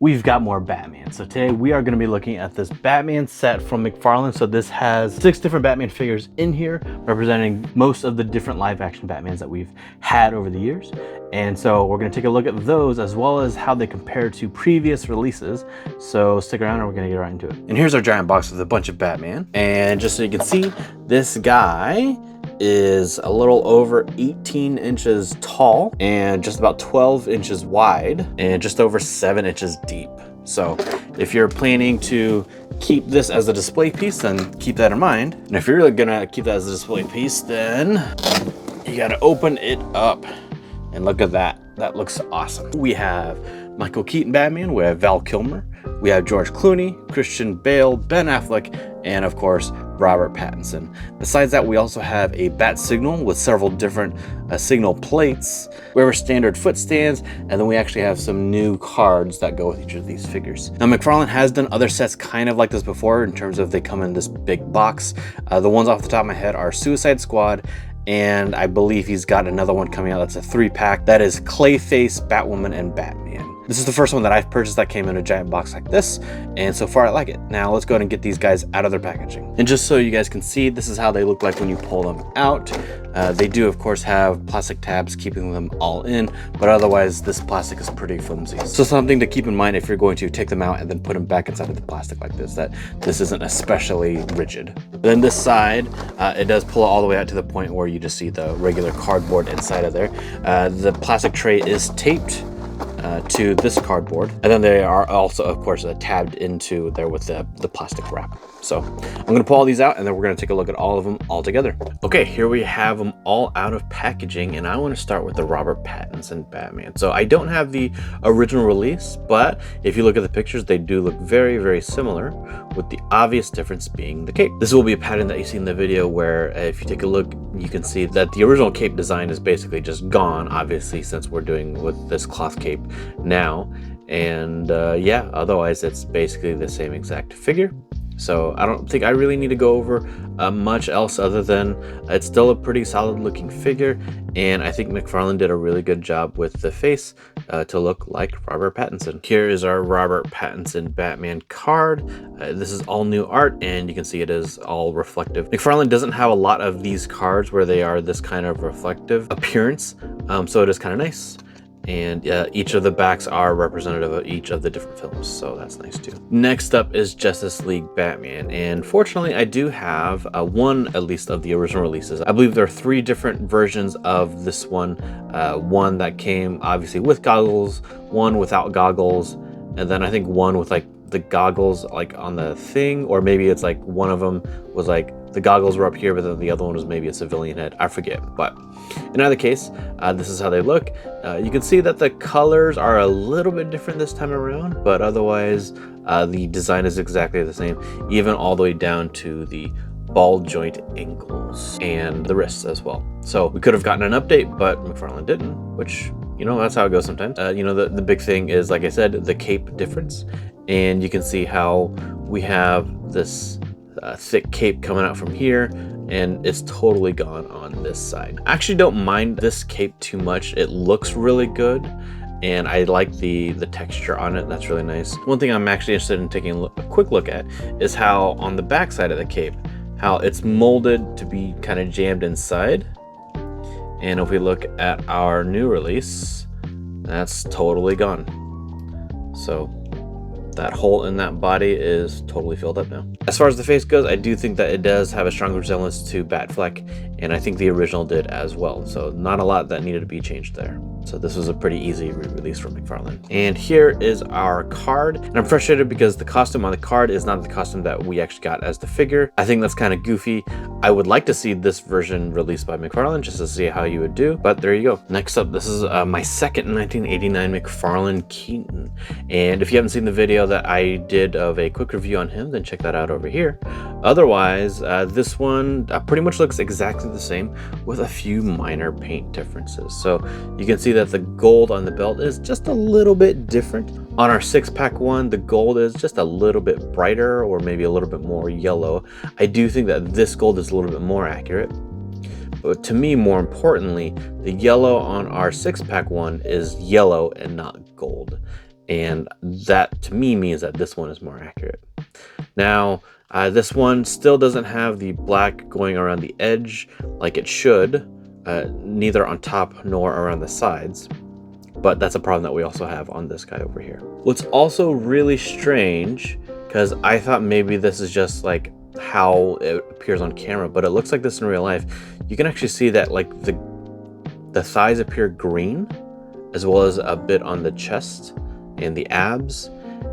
We've got more Batman. So today we are going to be looking at this Batman set from McFarlane. So this has 6 different Batman figures in here, representing most of the different live action Batmans that we've had over the years. And so we're going to take a look at those as well as how they compare to previous releases. So stick around and we're going to get right into it. And here's our giant box with a bunch of Batman. And just so you can see, this guy is a little over 18 inches tall and just about 12 inches wide and just over 7 inches deep. So if you're planning to keep this as a display piece, then keep that in mind. And if you're really gonna keep that as a display piece, then you gotta open it up. And look at that. That looks awesome. We have Michael Keaton Batman, we have Val Kilmer, we have George Clooney, Christian Bale, Ben Affleck, and of course, Robert Pattinson. Besides that, we also have a bat signal with several different signal plates. We have our standard foot stands, and then we actually have some new cards that go with each of these figures. Now, McFarlane has done other sets kind of like this before in terms of they come in this big box. The ones off the top of my head are Suicide Squad, and I believe he's got another one coming out that's a 3-pack. That is Clayface, Batwoman, and Batman. This is the first one that I've purchased that came in a giant box like this, and so far I like it. Now let's go ahead and get these guys out of their packaging. And just so you guys can see, this is how they look like when you pull them out. They do of course have plastic tabs keeping them all in, but otherwise this plastic is pretty flimsy. So something to keep in mind if you're going to take them out and then put them back inside of the plastic like this, that this isn't especially rigid. Then this side, it does pull all the way out to the point where you just see the regular cardboard inside of there. The plastic tray is taped to this cardboard, and then they are also of course tabbed into there with the plastic wrap. So I'm going to pull all these out and then we're going to take a look at all of them all together. Okay, here we have them all out of packaging, and I want to start with the Robert Pattinson Batman. So I don't have the original release, but if you look at the pictures, they do look very, very similar, with the obvious difference being the cape. This will be a pattern that you see in the video where if you take a look, you can see that the original cape design is basically just gone, obviously, since we're doing with this cloth cape now. And yeah, otherwise it's basically the same exact figure. So I don't think I really need to go over much else other than it's still a pretty solid looking figure, and I think McFarlane did a really good job with the face to look like Robert Pattinson. Here is our Robert Pattinson Batman card. This is all new art, and you can see it is all reflective. McFarlane doesn't have a lot of these cards where they are this kind of reflective appearance, so it is kind of nice. And each of the backs are representative of each of the different films, so that's nice too. Next up is Justice League Batman, and fortunately I do have one at least of the original releases. I believe there are 3 different versions of this one. One that came obviously with goggles, one without goggles, and then I think one with like the goggles like on the thing, or maybe it's like one of them was like the goggles were up here, but then the other one was maybe a civilian head. I forget, but in either case, this is how they look. You can see that the colors are a little bit different this time around, but otherwise the design is exactly the same, even all the way down to the ball joint ankles and the wrists as well. So we could have gotten an update, but McFarlane didn't, which, you know, that's how it goes sometimes. You know, the big thing is, like I said, the cape difference. And you can see how we have this thick cape coming out from here, and it's totally gone on this side. I actually don't mind this cape too much. It looks really good, and I like the texture on it. That's really nice. One thing I'm actually interested in taking a quick look at is how on the back side of the cape, how it's molded to be kind of jammed inside. And if we look at our new release, that's totally gone. So that hole in that body is totally filled up now. As far as the face goes, I do think that it does have a strong resemblance to Batfleck, and I think the original did as well. So not a lot that needed to be changed there. So this was a pretty easy re-release from McFarlane. And here is our card. And I'm frustrated because the costume on the card is not the costume that we actually got as the figure. I think that's kind of goofy. I would like to see this version released by McFarlane just to see how you would do, but there you go. Next up, this is my second 1989 McFarlane Keaton. And if you haven't seen the video that I did of a quick review on him, then check that out over here. Otherwise, this one pretty much looks exactly the same with a few minor paint differences. So you can see that the gold on the belt is just a little bit different. On our 6-pack one, the gold is just a little bit brighter, or maybe a little bit more yellow. I do think that this gold is a little bit more accurate. But to me, more importantly, the yellow on our 6-pack one is yellow and not gold. And that to me means that this one is more accurate. Now, this one still doesn't have the black going around the edge like it should, neither on top nor around the sides. But that's a problem that we also have on this guy over here. What's also really strange, because I thought maybe this is just like how it appears on camera, but it looks like this in real life. You can actually see that like the thighs appear green, as well as a bit on the chest and the abs,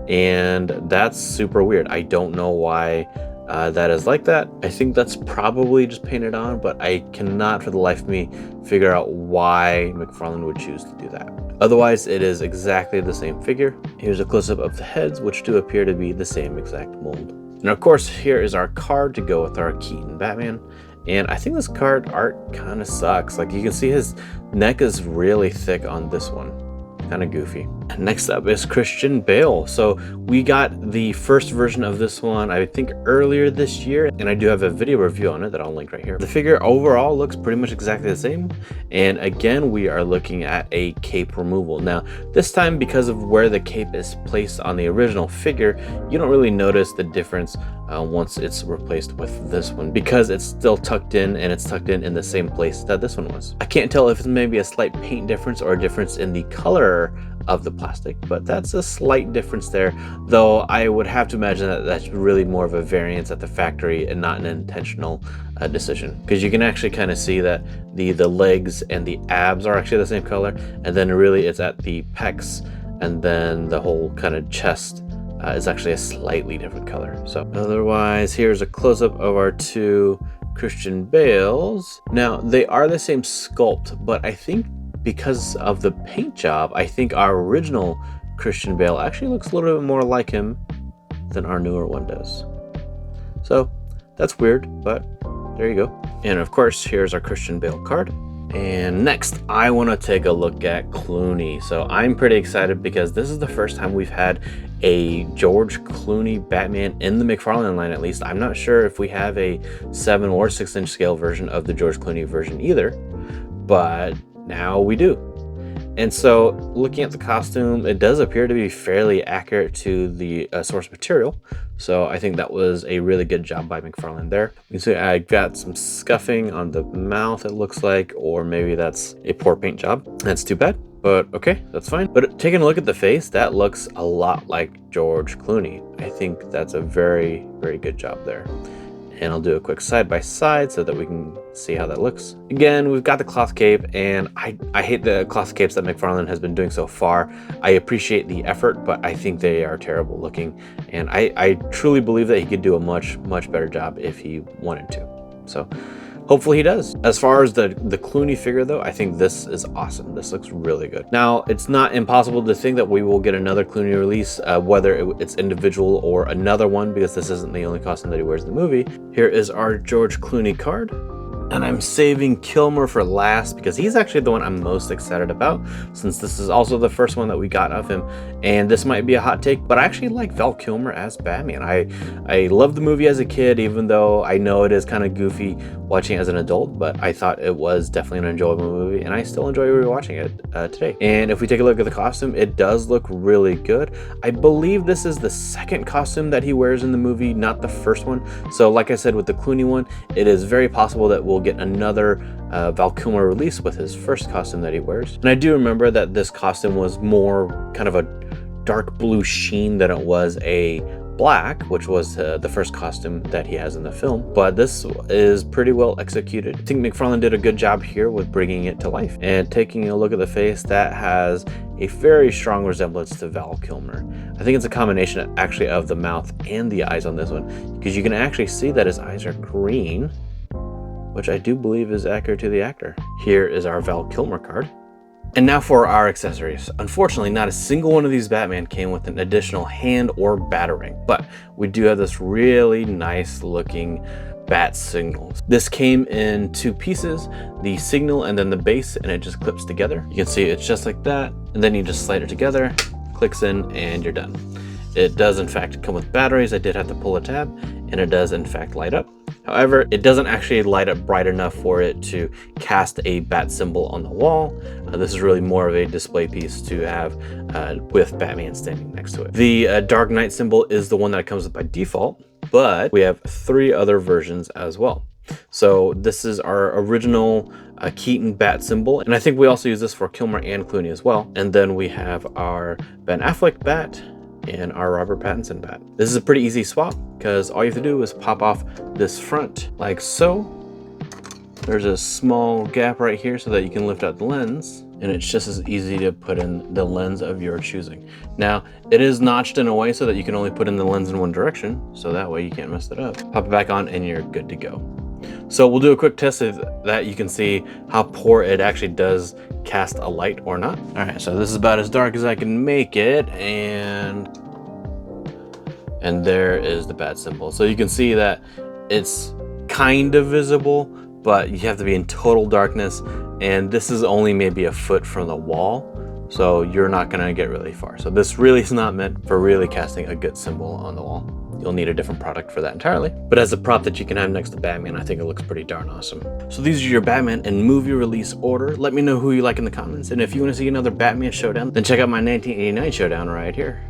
and that's super weird. I don't know why that is like that. I think that's probably just painted on, but I cannot for the life of me figure out why McFarlane would choose to do that. Otherwise, it is exactly the same figure. Here's a close-up of the heads, which do appear to be the same exact mold. And of course, here is our card to go with our Keaton Batman. And I think this card art kind of sucks. Like, you can see his neck is really thick on this one. Kind of goofy. Next up is Christian Bale. So we got the first version of this one, I think earlier this year, and I do have a video review on it that I'll link right here. The figure overall looks pretty much exactly the same. And again, we are looking at a cape removal. Now, this time, because of where the cape is placed on the original figure, you don't really notice the difference once it's replaced with this one, because it's still tucked in, and it's tucked in the same place that this one was. I can't tell if it's maybe a slight paint difference or a difference in the color of the plastic, but that's a slight difference there, though I would have to imagine that that's really more of a variance at the factory and not an intentional decision, because you can actually kind of see that the legs and the abs are actually the same color, and then really it's at the pecs, and then the whole kind of chest is actually a slightly different color. So otherwise, here's a close-up of our two Christian Bales. Now, they are the same sculpt, but I think because of the paint job, I think our original Christian Bale actually looks a little bit more like him than our newer one does. So that's weird, but there you go. And of course, here's our Christian Bale card. And next, I want to take a look at Clooney. So I'm pretty excited because this is the first time we've had a George Clooney Batman in the McFarlane line, at least. I'm not sure if we have a 7 or 6 inch scale version of the George Clooney version either, but now we do. And so looking at the costume, it does appear to be fairly accurate to the source material. So I think that was a really good job by McFarlane there. You can see I got some scuffing on the mouth, it looks like, or maybe that's a poor paint job. That's too bad, but okay, that's fine. But taking a look at the face, that looks a lot like George Clooney. I think that's a very, very good job there. And I'll do a quick side-by-side so that we can see how that looks. Again, we've got the cloth cape, and I hate the cloth capes that McFarlane has been doing so far. I appreciate the effort, but I think they are terrible looking. And I truly believe that he could do a much, much better job if he wanted to. So hopefully he does. As far as the Clooney figure though, I think this is awesome. This looks really good. Now, it's not impossible to think that we will get another Clooney release, whether it's individual or another one, because this isn't the only costume that he wears in the movie. Here is our George Clooney card. And I'm saving Kilmer for last because he's actually the one I'm most excited about, since this is also the first one that we got of him. And this might be a hot take, but I actually like Val Kilmer as Batman. I loved the movie as a kid, even though I know it is kind of goofy watching it as an adult, but I thought it was definitely an enjoyable movie, and I still enjoy rewatching it today. And if we take a look at the costume, it does look really good. I believe this is the second costume that he wears in the movie, not the first one. So like I said, with the Clooney one, it is very possible that we'll get another Val Kilmer release with his first costume that he wears. And I do remember that this costume was more kind of a dark blue sheen than it was a black, which was the first costume that he has in the film, but this is pretty well executed. I think McFarlane did a good job here with bringing it to life. And taking a look at the face, that has a very strong resemblance to Val Kilmer. I think it's a combination actually of the mouth and the eyes on this one, because you can actually see that his eyes are green, which I do believe is accurate to the actor. Here is our Val Kilmer card. And now for our accessories. Unfortunately, not a single one of these Batman came with an additional hand or battering, but we do have this really nice looking bat signal. This came in 2 pieces, the signal and then the base, and it just clips together. You can see it's just like that, and then you just slide it together, clicks in, and you're done. It does in fact come with batteries. I did have to pull a tab, and it does in fact light up. However, it doesn't actually light up bright enough for it to cast a bat symbol on the wall. This is really more of a display piece to have with Batman standing next to it. The Dark Knight symbol is the one that comes with by default, but we have 3 other versions as well. So this is our original Keaton bat symbol, and I think we also use this for Kilmer and Clooney as well. And then we have our Ben Affleck bat and our Robert Pattinson bat. This is a pretty easy swap because all you have to do is pop off this front like so. There's a small gap right here so that you can lift out the lens, and it's just as easy to put in the lens of your choosing. Now, it is notched in a way so that you can only put in the lens in one direction, so that way you can't mess it up. Pop it back on and you're good to go. So we'll do a quick test of that. You can see how poor it actually does cast a light or not. All right, so this is about as dark as I can make it, and there is the bat symbol. So you can see that it's kind of visible, but you have to be in total darkness, and this is only maybe a foot from the wall, so you're not gonna get really far. So this really is not meant for really casting a good symbol on the wall. You'll need a different product for that entirely. But as a prop that you can have next to Batman, I think it looks pretty darn awesome. So these are your Batman and movie release order. Let me know who you like in the comments, and if you wanna see another Batman showdown, then check out my 1989 showdown right here.